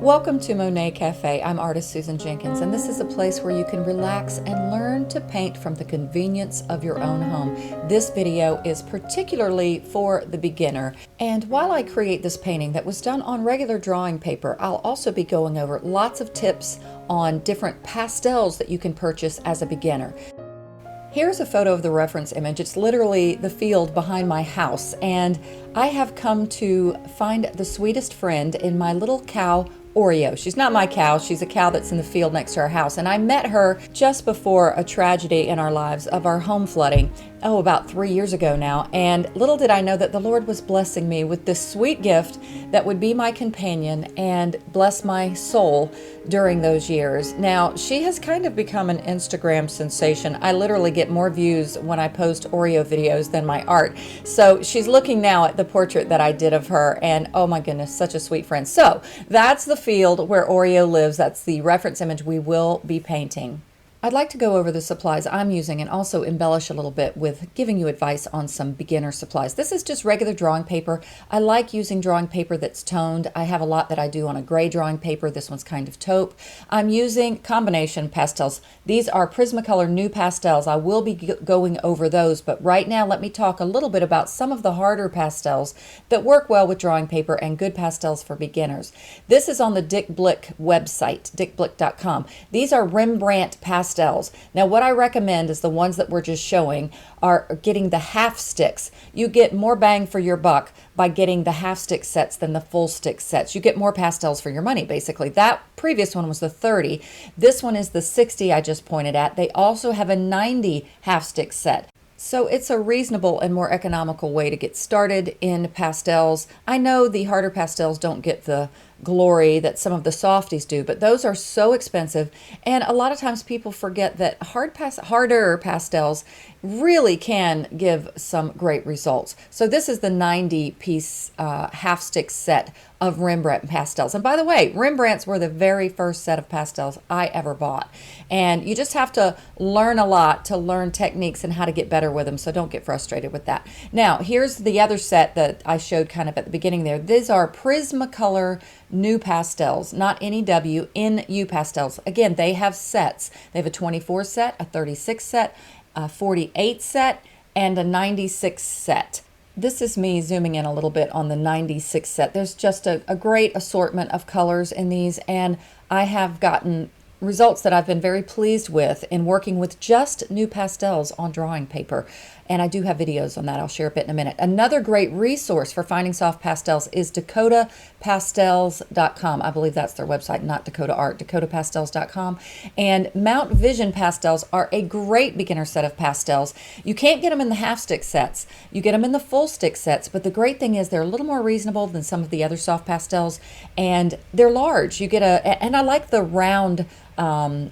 Welcome to Monet Cafe. I'm artist Susan Jenkins, and this is a place where you can relax and learn to paint from the convenience of your own home. This video is particularly for the beginner. And while I create this painting that was done on regular drawing paper, I'll also be going over lots of tips on different pastels that you can purchase as a beginner. Here's a photo of the reference image. It's literally the field behind my house, and I have come to find the sweetest friend in my little cow, Oreo. She's not my cow, she's a cow that's in the field next to our house, and I met her just before a tragedy in our lives of our home flooding, about 3 years ago now, and little did I know that the Lord was blessing me with this sweet gift that would be my companion and bless my soul during those years. Now, she has kind of become an Instagram sensation. I literally get more views when I post Oreo videos than my art. So she's looking now at the portrait that I did of her, and oh my goodness, such a sweet friend. So that's the field where Oreo lives. That's the reference image we will be painting. I'd like to go over the supplies I'm using and also embellish a little bit with giving you advice on some beginner supplies. This is just regular drawing paper. I like using drawing paper that's toned. I have a lot that I do on a gray drawing paper. This one's kind of taupe. I'm using combination pastels. These are Prismacolor new pastels. I will be going over those, but right now let me talk a little bit about some of the harder pastels that work well with drawing paper and good pastels for beginners. This is on the Dick Blick website, dickblick.com. These are Rembrandt pastels. Now, what I recommend is the ones that we're just showing are getting the half sticks. You get more bang for your buck by getting the half stick sets than the full stick sets. You get more pastels for your money, basically. That previous one was the 30. This one is the 60 I just pointed at. They also have a 90 half stick set. So it's a reasonable and more economical way to get started in pastels. I know the harder pastels don't get the glory that some of the softies do, but those are so expensive, and a lot of times people forget that harder pastels really can give some great results. So this is the 90 piece half stick set of Rembrandt pastels. And by the way, Rembrandts were the very first set of pastels I ever bought, and you just have to learn a lot to learn techniques and how to get better with them, so don't get frustrated with that. Now here's the other set that I showed kind of at the beginning there. These are Prismacolor new pastels, not NEW, NU pastels. Again, they have sets. They have a 24 set, a 36 set, a 48 set, and a 96 set. This is me zooming in a little bit on the 96 set. There's just a great assortment of colors in these, and I have gotten results that I've been very pleased with in working with just new pastels on drawing paper. And I do have videos on that. I'll share a bit in a minute. Another great resource for finding soft pastels is DakotaPastels.com. I believe that's their website, not Dakota Art, DakotaPastels.com. And Mount Vision pastels are a great beginner set of pastels. You can't get them in the half stick sets. You get them in the full stick sets, but the great thing is they're a little more reasonable than some of the other soft pastels, and they're large. You get and I like the round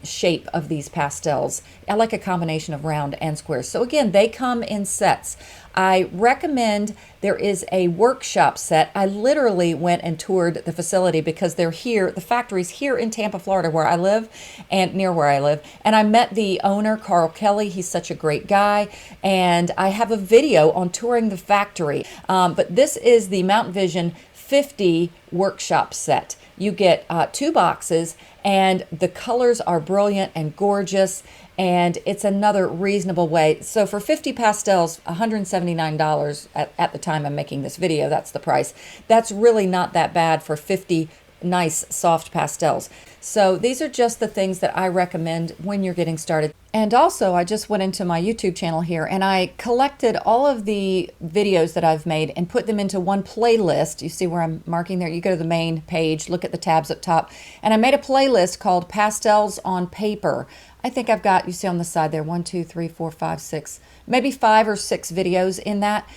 shape of these pastels. I like a combination of round and square. So again, they come in sets. I recommend there is a workshop set. I literally went and toured the facility because they're here, the factory's here in Tampa, Florida, where I live, and near where I live. And I met the owner, Carl Kelly. He's such a great guy. And I have a video on touring the factory. But this is the Mount Vision 50 workshop set. You get 2 boxes, and the colors are brilliant and gorgeous, and it's another reasonable way. So for 50 pastels, $179 at the time I'm making this video, that's the price. That's really not that bad for 50 nice soft pastels. So these are just the things that I recommend when you're getting started. And also, I just went into my YouTube channel here and I collected all of the videos that I've made and put them into one playlist. You see where I'm marking there? You go to the main page, look at the tabs up top, and I made a playlist called Pastels on Paper. I think I've got, you see on the side there, 1, 2, 3, 4, 5, 6, maybe 5 or 6 videos in that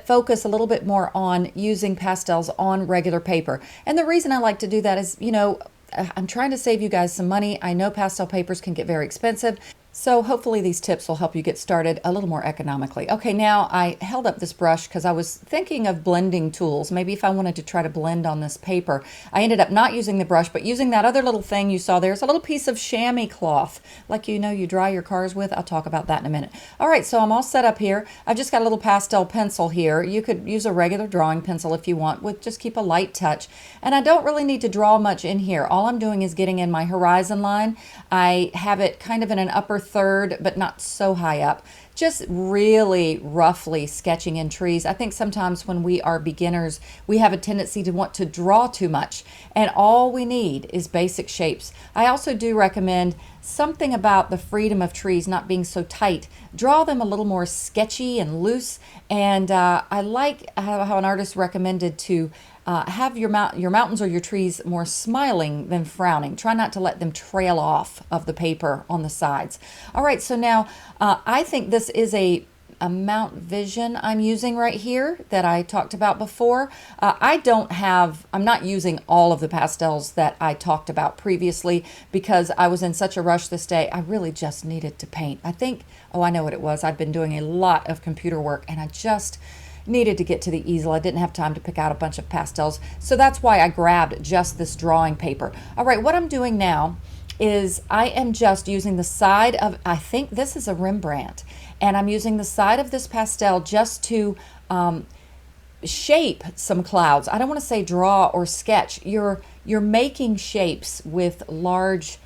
focus a little bit more on using pastels on regular paper. And the reason I like to do that is, you know, I'm trying to save you guys some money. I know pastel papers can get very expensive. So hopefully these tips will help you get started a little more economically. Okay, now I held up this brush because I was thinking of blending tools. Maybe if I wanted to try to blend on this paper. I ended up not using the brush, but using that other little thing you saw there. It's a little piece of chamois cloth, like you dry your cars with. I'll talk about that in a minute. All right, so I'm all set up here. I've just got a little pastel pencil here. You could use a regular drawing pencil if you want, with just keep a light touch. And I don't really need to draw much in here. All I'm doing is getting in my horizon line. I have it kind of in an upper third, but not so high up. Just really roughly sketching in trees. I think sometimes when we are beginners, we have a tendency to want to draw too much, and all we need is basic shapes. I also do recommend something about the freedom of trees not being so tight. Draw them a little more sketchy and loose, and I like how an artist recommended to have your mountains or your trees more smiling than frowning. Try not to let them trail off of the paper on the sides. All right, so now I think this is a Mount Vision I'm using right here that I talked about before. I'm not using all of the pastels that I talked about previously because I was in such a rush this day. I really just needed to paint. I know what it was. I'd been doing a lot of computer work and I just needed to get to the easel. I didn't have time to pick out a bunch of pastels. So that's why I grabbed just this drawing paper. All right, what I'm doing now is I am just using the side of, I think this is a Rembrandt, and I'm using the side of this pastel just to shape some clouds. I don't want to say draw or sketch. You're making shapes with large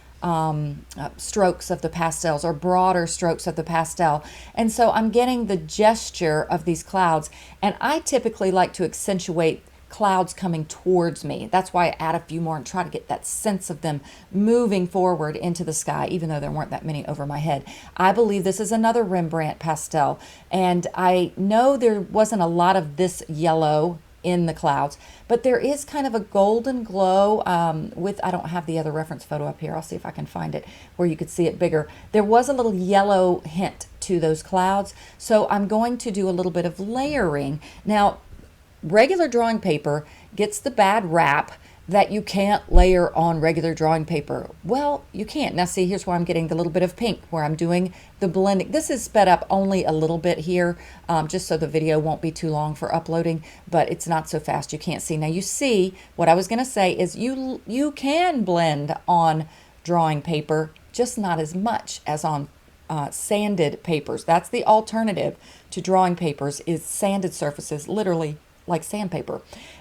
strokes of the pastels or broader strokes of the pastel. And so I'm getting the gesture of these clouds, and I typically like to accentuate clouds coming towards me. That's why I add a few more and try to get that sense of them moving forward into the sky, even though there weren't that many over my head. I believe this is another Rembrandt pastel, and I know there wasn't a lot of this yellow in the clouds, but there is kind of a golden glow I don't have the other reference photo up here. I'll see if I can find it where you could see it bigger. There was a little yellow hint to those clouds, so I'm going to do a little bit of layering. Now, regular drawing paper gets the bad rap that you can't layer on regular drawing paper. Well, you can't. Now see, here's where I'm getting the little bit of pink, where I'm doing the blending. This is sped up only a little bit here, just so the video won't be too long for uploading, but it's not so fast you can't see. Now you see, what I was gonna say is you can blend on drawing paper, just not as much as on sanded papers. That's the alternative to drawing papers, is sanded surfaces, literally like sandpaper,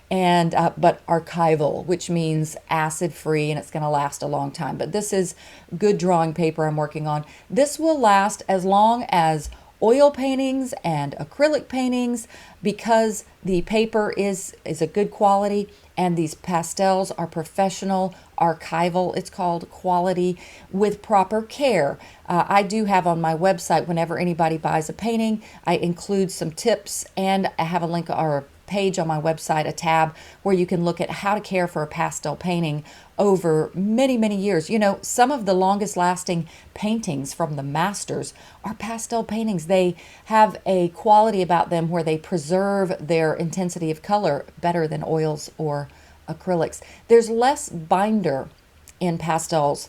and but archival, which means acid free, and it's going to last a long time. But this is good drawing paper I'm working on. This will last as long as oil paintings and acrylic paintings, because the paper is a good quality, and these pastels are professional, archival, it's called, quality, with proper care. I do have on my website, whenever anybody buys a painting, I include some tips, and I have a link or a page on my website, a tab where you can look at how to care for a pastel painting over many, many years. You know, some of the longest lasting paintings from the masters are pastel paintings. They have a quality about them where they preserve their intensity of color better than oils or acrylics. There's less binder in pastels.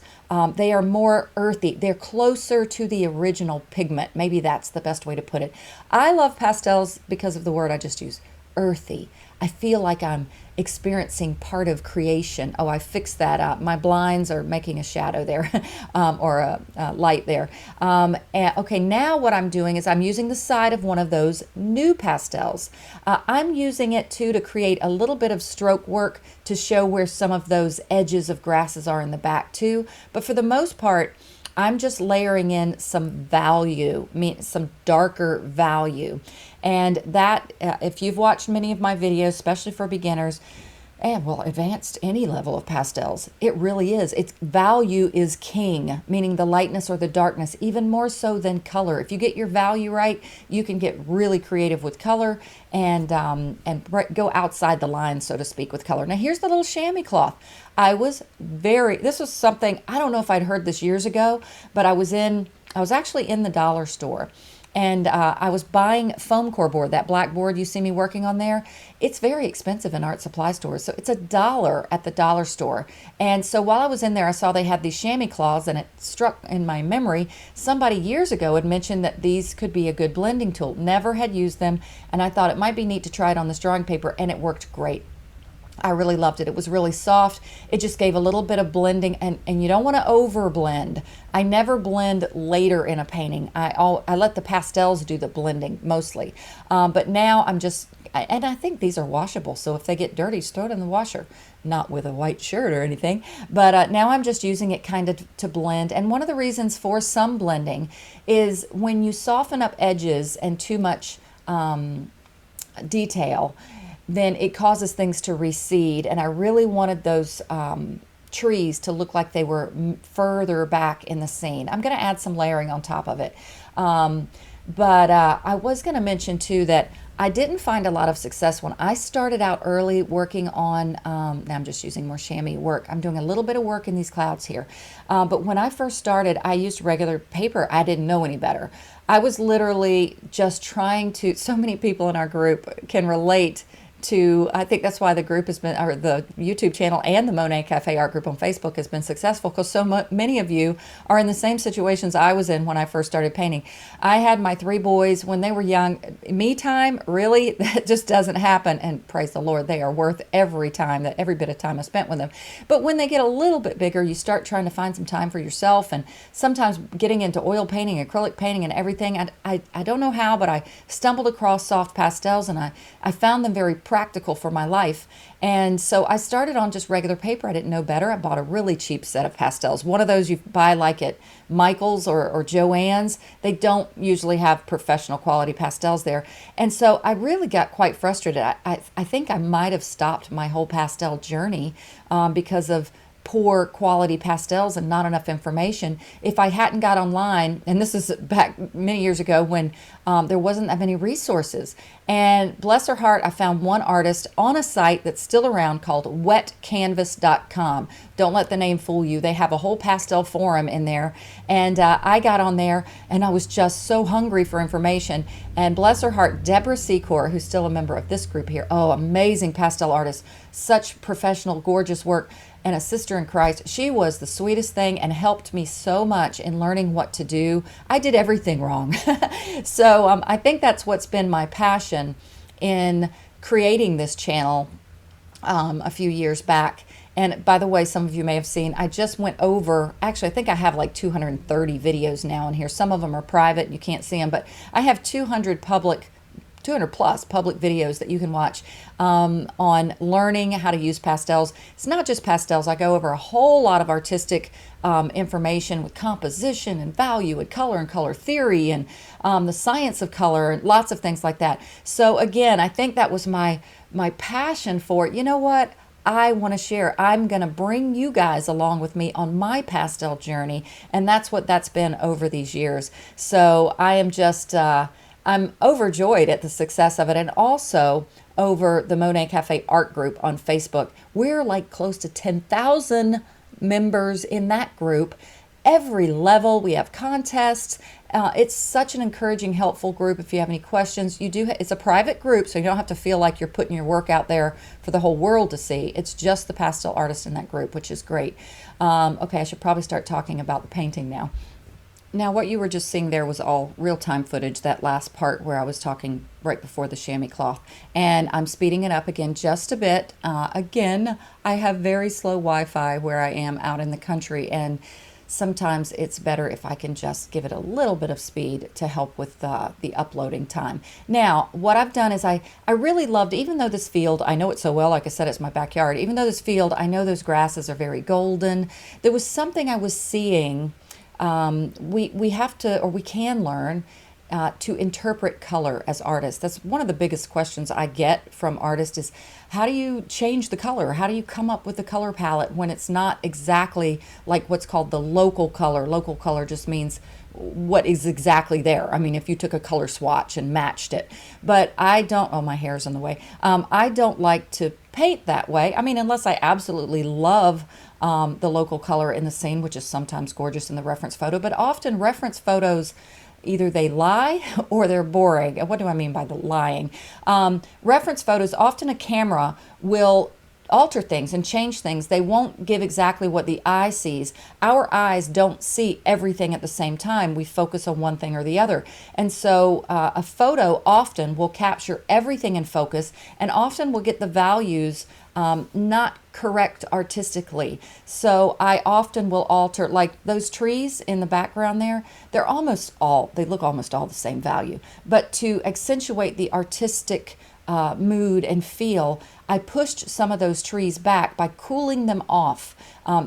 They are more earthy. They're closer to the original pigment. Maybe that's the best way to put it. I love pastels because of the word I just used, earthy. I feel like I'm experiencing part of creation. Oh, I fixed that up. My blinds are making a shadow there, or a light there. Okay, now what I'm doing is I'm using the side of one of those new pastels. I'm using it too to create a little bit of stroke work to show where some of those edges of grasses are in the back too. But for the most part, I'm just layering in some value, some darker value. And that, if you've watched many of my videos, especially for beginners, and well, advanced any level of pastels, it really is. Its value is king, meaning the lightness or the darkness, even more so than color. If you get your value right, you can get really creative with color and go outside the lines, so to speak, with color. Now here's the little chamois cloth. This was something, I don't know if I'd heard this years ago, but I was actually in the dollar store, And I was buying foam core board, that black board you see me working on there. It's very expensive in art supply stores, so it's $1 at the dollar store. And so while I was in there, I saw they had these chamois cloths, and it struck in my memory. Somebody years ago had mentioned that these could be a good blending tool. Never had used them, and I thought it might be neat to try it on this drawing paper, and it worked great. I really loved it. It was really soft. It just gave a little bit of blending, and you don't want to over blend. I never blend later in a painting. I let the pastels do the blending mostly. But now and I think these are washable, so if they get dirty, just throw it in the washer. Not with a white shirt or anything. But now I'm just using it kind of to blend. And one of the reasons for some blending is when you soften up edges and too much detail, then it causes things to recede. And I really wanted those trees to look like they were further back in the scene. I'm going to add some layering on top of it. But I was going to mention too that I didn't find a lot of success when I started out early working on, now I'm just using more chamois work. I'm doing a little bit of work in these clouds here. But when I first started, I used regular paper. I didn't know any better. I was literally just trying to, so many people in our group can relate to, I think that's why the group has been, or the YouTube channel and the Monet Cafe art group on Facebook has been successful, because so many of you are in the same situations I was in when I first started painting. I had my 3 boys when they were young. Me time, really, that just doesn't happen. And praise the Lord, they are worth every bit of time I spent with them. But when they get a little bit bigger, you start trying to find some time for yourself, and sometimes getting into oil painting, acrylic painting, and everything. I don't know how, but I stumbled across soft pastels, and I found them very practical for my life. And so I started on just regular paper. I didn't know better. I bought a really cheap set of pastels. One of those you buy like at Michael's or Joann's. They don't usually have professional quality pastels there. And so I really got quite frustrated. I think I might have stopped my whole pastel journey because of poor quality pastels and not enough information. If I hadn't got online, and this is back many years ago when there wasn't that many resources. And bless her heart, I found one artist on a site that's still around called wetcanvas.com. Don't let the name fool you. They have a whole pastel forum in there. And I got on there, and I was just so hungry for information. And bless her heart, Deborah Secor, who's still a member of this group here. Oh, amazing pastel artist. Such professional, gorgeous work. And a sister in Christ. She was the sweetest thing and helped me so much in learning what to do. I did everything wrong. So I think that's what's been my passion in creating this channel a few years back. And by the way, some of you may have seen, I just went over, actually I think I have like 230 videos now in here. Some of them are private, you can't see them, but I have 200 plus public videos that you can watch on learning how to use pastels. It's not just pastels. I go over a whole lot of artistic information with composition and value and color theory and the science of color and lots of things like that. So again, I think that was my passion for it. You know what? I want to share. I'm going to bring you guys along with me on my pastel journey, and that's what that's been over these years. So I am just I'm overjoyed at the success of it, and also over the Monet Cafe art group on Facebook. We're like close to 10,000 members in that group. Every level, we have contests. It's such an encouraging, helpful group. If you have any questions, it's a private group, so you don't have to feel like you're putting your work out there for the whole world to see. It's just the pastel artists in that group, which is great. Okay, I should probably start talking about the painting now. Now, what you were just seeing there was all real-time footage, that last part where I was talking right before the chamois cloth. And I'm speeding it up again just a bit. Again, I have very slow Wi-Fi where I am out in the country, and sometimes it's better if I can just give it a little bit of speed to help with the uploading time. Now, what I've done is I really loved, even though this field, I know it so well, like I said, it's my backyard. Even though this field, I know those grasses are very golden. There was something I was seeing. We have to, or we can learn to interpret color as artists. That's one of the biggest questions I get from artists is, how do you change the color? How do you come up with the color palette when it's not exactly like what's called the local color? Local color just means what is exactly there. I mean, if you took a color swatch and matched it. But I don't, oh, my hair's in the way. I don't like to paint that way. I mean, unless I absolutely love the local color in the scene, which is sometimes gorgeous in the reference photo, but often reference photos, either they lie or they're boring. What do I mean by the lying? Reference photos, often a camera will alter things and change things. They won't give exactly what the eye sees. Our eyes don't see everything at the same time. We focus on one thing or the other. And so a photo often will capture everything in focus and often will get the values not correct artistically. So I often will alter, like those trees in the background there, they look almost all the same value. But to accentuate the artistic mood and feel, I pushed some of those trees back by cooling them off.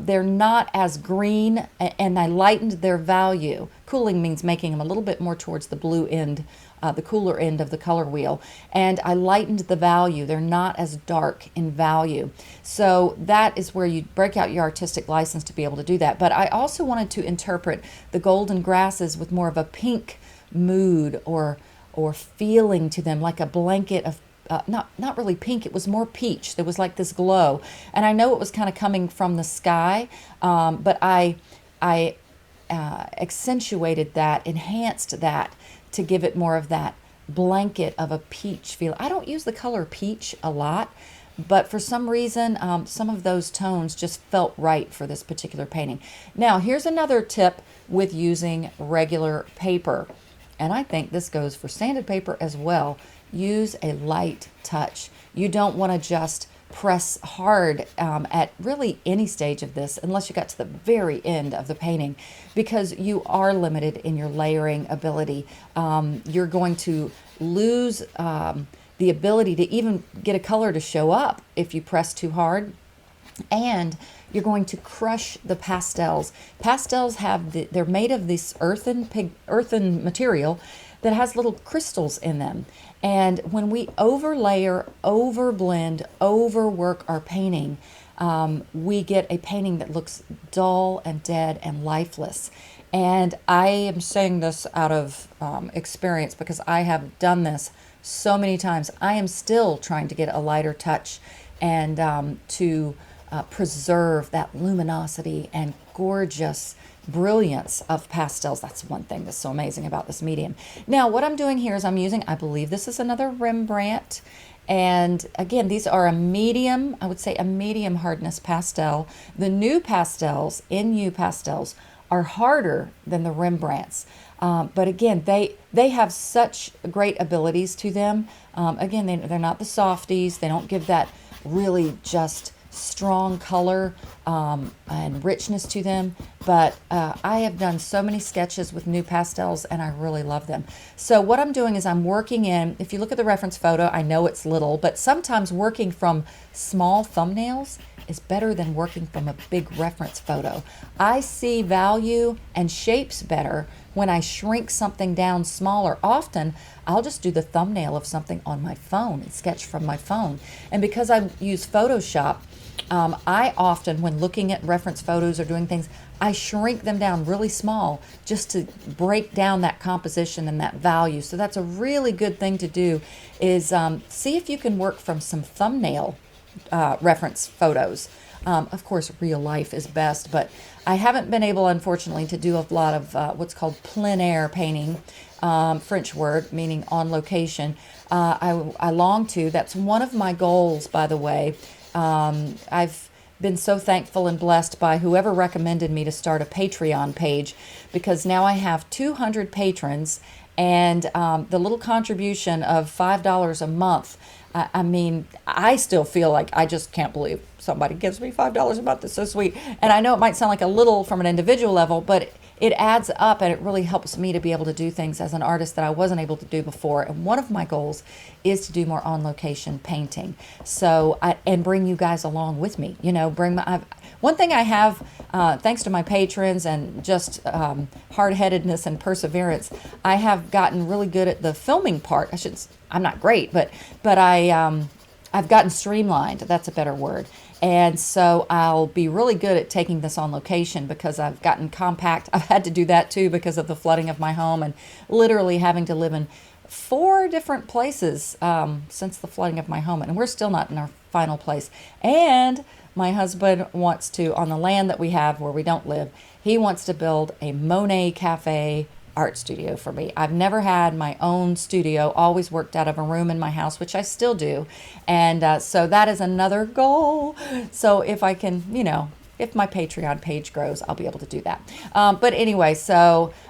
They're not as green, and I lightened their value. Cooling means making them a little bit more towards the blue end, the cooler end of the color wheel. And I lightened the value. They're not as dark in value. So that is where you break out your artistic license to be able to do that. But I also wanted to interpret the golden grasses with more of a pink mood or feeling to them, like a blanket of not really pink. It was more peach. There was like this glow, and I know it was kind of coming from the sky, but I accentuated that, enhanced that to give it more of that blanket of a peach feel. I don't use the color peach a lot, but for some reason, some of those tones just felt right for this particular painting. Now, here's another tip with using regular paper, and I think this goes for sanded paper as well. Use a light touch. You don't want to just press hard at really any stage of this unless you got to the very end of the painting, because you are limited in your layering ability. You're going to lose the ability to even get a color to show up if you press too hard, and you're going to crush the pastels. Pastels they're made of this earthen material that has little crystals in them. And when we overlayer, overblend, overwork our painting, we get a painting that looks dull and dead and lifeless. And I am saying this out of experience because I have done this so many times. I am still trying to get a lighter touch and to preserve that luminosity and gorgeous brilliance of pastels. That's one thing that's so amazing about this medium. Now, what I'm doing here is I'm using, I believe this is another Rembrandt. And again, these are a medium, I would say a medium hardness pastel. The new pastels, NU pastels, are harder than the Rembrandts. But again, they have such great abilities to them. Again, they're not the softies. They don't give that really just strong color and richness to them, but I have done so many sketches with new pastels and I really love them. So what I'm doing is I'm working in, if you look at the reference photo, I know it's little, but sometimes working from small thumbnails is better than working from a big reference photo. I see value and shapes better when I shrink something down smaller. Often I'll just do the thumbnail of something on my phone and sketch from my phone. And because I use Photoshop, I often, when looking at reference photos or doing things, I shrink them down really small just to break down that composition and that value. So that's a really good thing to do, is see if you can work from some thumbnail reference photos. Of course, real life is best, but I haven't been able, unfortunately, to do a lot of what's called plein air painting, French word meaning on location. I long to. That's one of my goals, by the way. I've been so thankful and blessed by whoever recommended me to start a Patreon page, because now I have 200 patrons, and the little contribution of $5 a month. I mean, I still feel like I just can't believe somebody gives me $5 a month. It's so sweet. And I know it might sound like a little from an individual level, but it adds up, and it really helps me to be able to do things as an artist that I wasn't able to do before. And one of my goals is to do more on-location painting. So, and bring you guys along with me. You know, one thing I have, thanks to my patrons and just hard-headedness and perseverance, I have gotten really good at the filming part. I'm not great, but I've gotten streamlined. That's a better word. And so I'll be really good at taking this on location because I've gotten compact. I've had to do that too because of the flooding of my home and literally having to live in 4 different places since the flooding of my home. And we're still not in our final place. And my husband wants to, on the land that we have where we don't live, he wants to build a Monet Cafe art studio for me. I've never had my own studio, always worked out of a room in my house, which I still do. And so that is another goal. So if I can, if my Patreon page grows, I'll be able to do that. But anyway,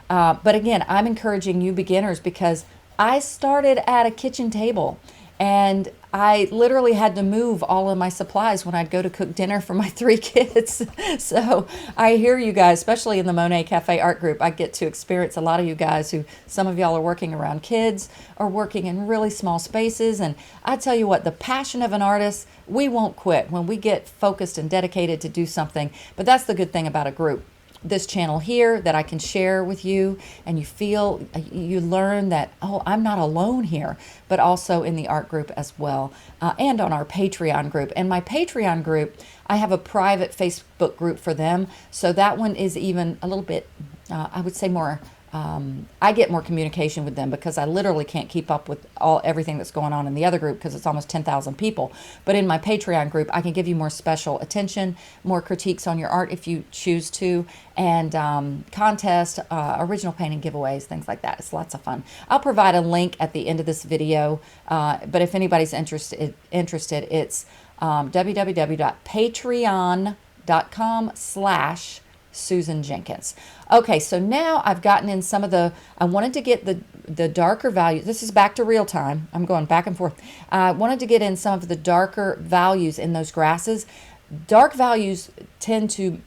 but again, I'm encouraging you beginners because I started at a kitchen table and I literally had to move all of my supplies when I'd go to cook dinner for my 3 kids. So I hear you guys, especially in the Monet Cafe art group. I get to experience a lot of you guys some of y'all are working around kids or working in really small spaces. And I tell you what, the passion of an artist, we won't quit when we get focused and dedicated to do something. But that's the good thing about a group. This channel here that I can share with you, and you learn that, oh, I'm not alone here, but also in the art group as well, and on our Patreon group. And my Patreon group, I have a private Facebook group for them, so that one is even a little bit, I would say more, I get more communication with them because I literally can't keep up with everything that's going on in the other group because it's almost 10,000 people. But in my Patreon group, I can give you more special attention, more critiques on your art if you choose to, and contests, original painting giveaways, things like that. It's lots of fun. I'll provide a link at the end of this video, but if anybody's interested, it's www.patreon.com/Susan Jenkins. Okay, so now I've gotten in some of I wanted to get the darker values. This is back to real time. I'm going back and forth. I wanted to get in some of the darker values in those grasses. Dark values tend to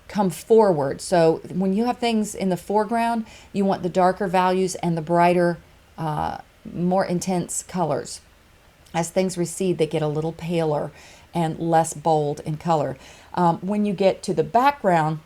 come forward. So when you have things in the foreground, you want the darker values and the brighter, more intense colors. As things recede, they get a little paler and less bold in color. When you get to the background,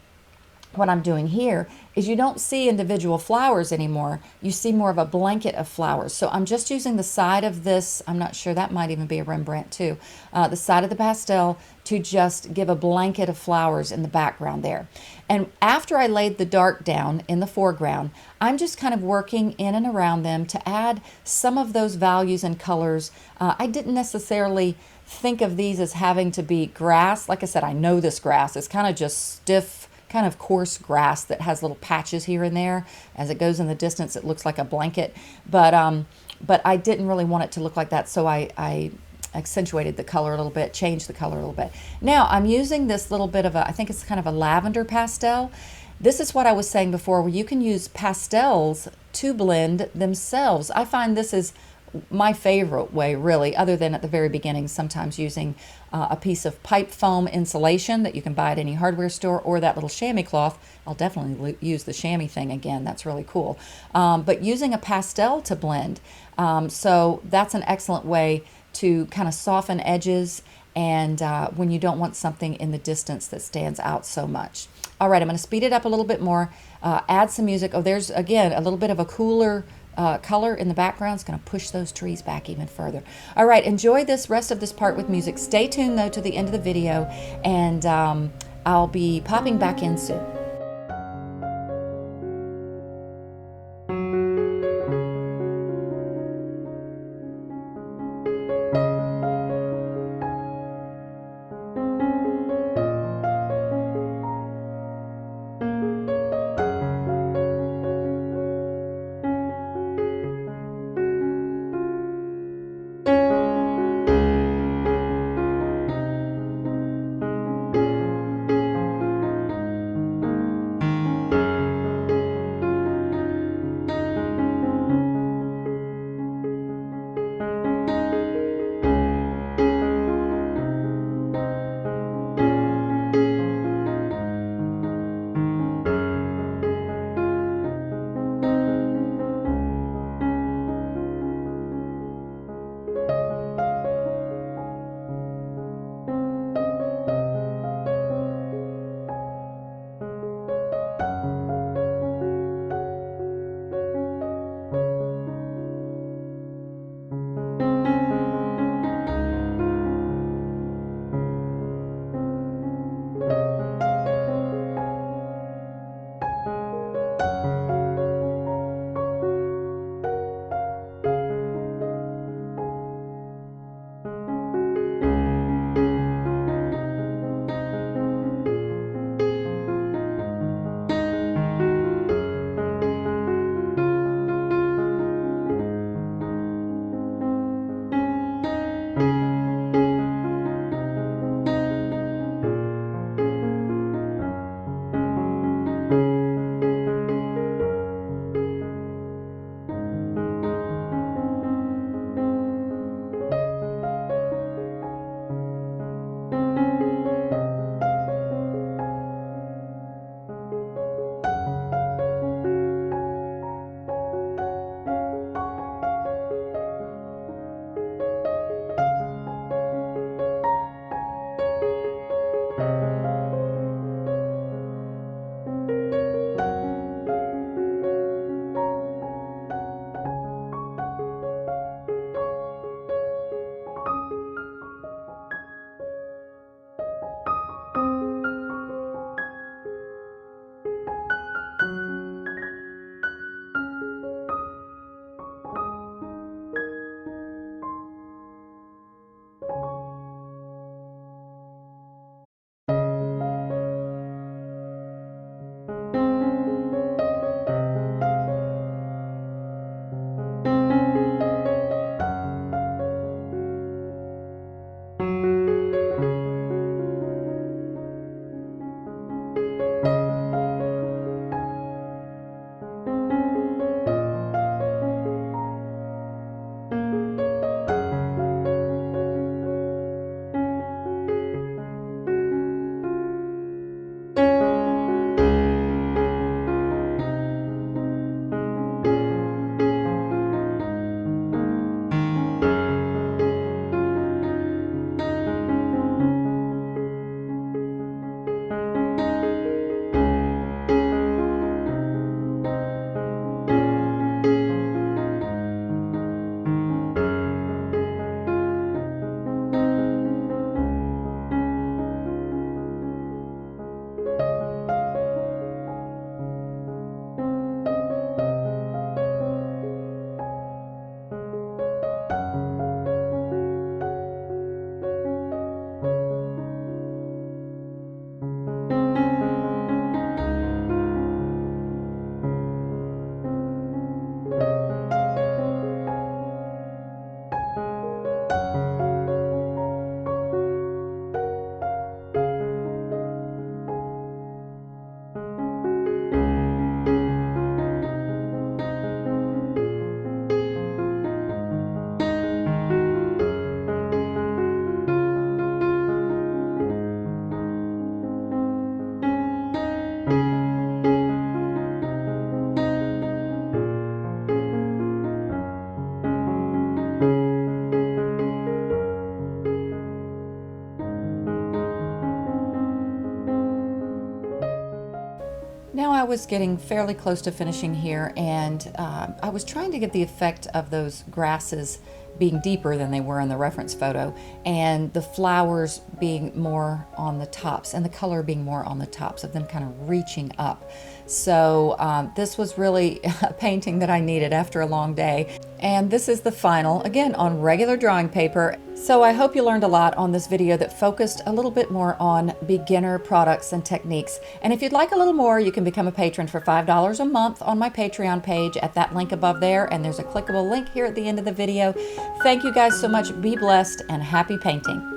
what I'm doing here is you don't see individual flowers anymore. You see more of a blanket of flowers. So I'm just using the side of this, I'm not sure, that might even be a Rembrandt too, the side of the pastel to just give a blanket of flowers in the background there. And after I laid the dark down in the foreground, I'm just kind of working in and around them to add some of those values and colors. I didn't necessarily think of these as having to be grass. Like I said, I know this grass. It's kind of just stiff, kind of coarse grass that has little patches here and there. As it goes in the distance, it looks like a blanket. But I didn't really want it to look like that, so I accentuated the color a little bit, changed the color a little bit. Now I'm using this little bit of I think it's kind of a lavender pastel. This is what I was saying before, where you can use pastels to blend themselves. I find this is my favorite way, really, other than at the very beginning, sometimes using a piece of pipe foam insulation that you can buy at any hardware store, or that little chamois cloth. I'll definitely use the chamois thing again. That's really cool. But using a pastel to blend. So that's an excellent way to kind of soften edges and when you don't want something in the distance that stands out so much. All right, I'm going to speed it up a little bit more, add some music. Oh, there's, again, a little bit of a cooler color in the background. It's going to push those trees back even further. All right, enjoy this rest of this part with music. Stay tuned, though, to the end of the video, and I'll be popping back in soon. Now I was getting fairly close to finishing here, and I was trying to get the effect of those grasses being deeper than they were in the reference photo, and the flowers being more on the tops and the color being more on the tops of them kind of reaching up. So this was really a painting that I needed after a long day. And this is the final, again, on regular drawing paper. So I hope you learned a lot on this video that focused a little bit more on beginner products and techniques. And if you'd like a little more, you can become a patron for $5 a month on my Patreon page at that link above there. And there's a clickable link here at the end of the video. Thank you guys so much. Be blessed and happy painting.